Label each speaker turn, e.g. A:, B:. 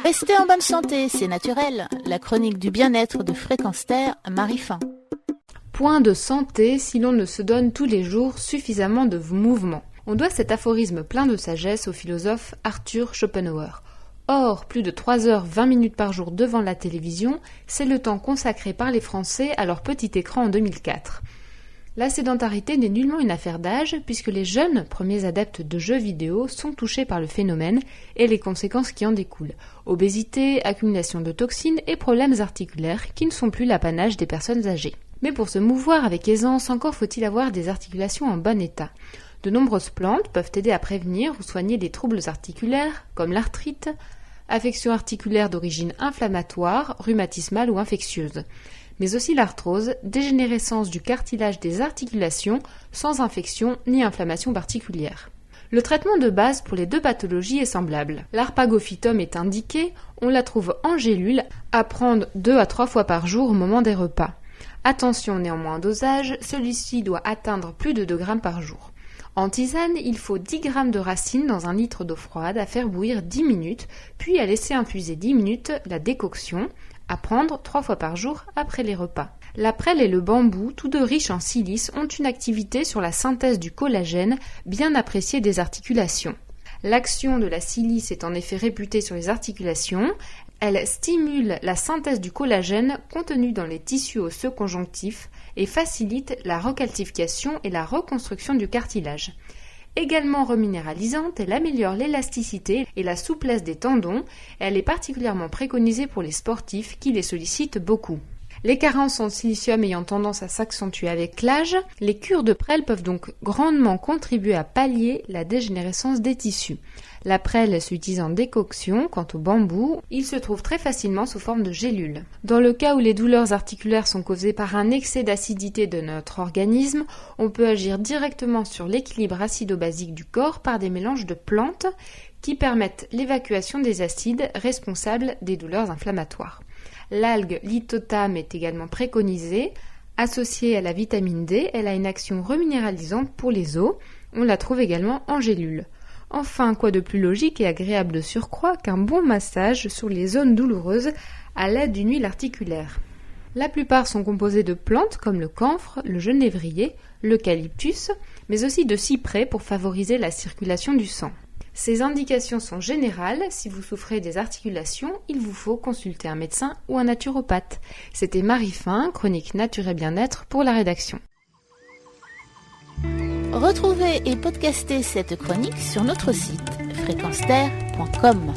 A: Restez en bonne santé, c'est naturel. La chronique du bien-être de Fréquence Terre, Marie Fin.
B: Point de santé si l'on ne se donne tous les jours suffisamment de mouvement. On doit cet aphorisme plein de sagesse au philosophe Arthur Schopenhauer. Or, plus de 3h20 par jour devant la télévision, c'est le temps consacré par les Français à leur petit écran en 2004. La sédentarité n'est nullement une affaire d'âge, puisque les jeunes, premiers adeptes de jeux vidéo, sont touchés par le phénomène et les conséquences qui en découlent. Obésité, accumulation de toxines et problèmes articulaires qui ne sont plus l'apanage des personnes âgées. Mais pour se mouvoir avec aisance, encore faut-il avoir des articulations en bon état. De nombreuses plantes peuvent aider à prévenir ou soigner des troubles articulaires, comme l'arthrite, affections articulaires d'origine inflammatoire, rhumatismale ou infectieuse, mais aussi l'arthrose, dégénérescence du cartilage des articulations, sans infection ni inflammation particulière. Le traitement de base pour les deux pathologies est semblable. L'arpagophytum est indiqué, on la trouve en gélule, à prendre 2 à 3 fois par jour au moment des repas. Attention néanmoins au dosage, celui-ci doit atteindre plus de 2 grammes par jour. En tisane, il faut 10 g de racines dans 1 litre d'eau froide à faire bouillir 10 minutes, puis à laisser infuser 10 minutes la décoction, à prendre 3 fois par jour après les repas. La prêle et le bambou, tous deux riches en silice, ont une activité sur la synthèse du collagène bien appréciée des articulations. L'action de la silice est en effet réputée sur les articulations. Elle stimule la synthèse du collagène contenu dans les tissus osseux conjonctifs et facilite la recalcification et la reconstruction du cartilage. Également reminéralisante, elle améliore l'élasticité et la souplesse des tendons. Elle est particulièrement préconisée pour les sportifs qui les sollicitent beaucoup. Les carences en silicium ayant tendance à s'accentuer avec l'âge, les cures de prêle peuvent donc grandement contribuer à pallier la dégénérescence des tissus. La prêle s'utilise en décoction, quant au bambou, il se trouve très facilement sous forme de gélule. Dans le cas où les douleurs articulaires sont causées par un excès d'acidité de notre organisme, on peut agir directement sur l'équilibre acido-basique du corps par des mélanges de plantes qui permettent l'évacuation des acides responsables des douleurs inflammatoires. L'algue lithothame est également préconisée. Associée à la vitamine D, elle a une action reminéralisante pour les os. On la trouve également en gélule. Enfin, quoi de plus logique et agréable de surcroît qu'un bon massage sur les zones douloureuses à l'aide d'une huile articulaire. La plupart sont composées de plantes comme le camphre, le genévrier, l'eucalyptus, mais aussi de cyprès pour favoriser la circulation du sang. Ces indications sont générales. Si vous souffrez des articulations, il vous faut consulter un médecin ou un naturopathe. C'était Marie Fin, chronique Nature et Bien-être pour la rédaction.
A: Retrouvez et podcastez cette chronique sur notre site fréquenceterre.com.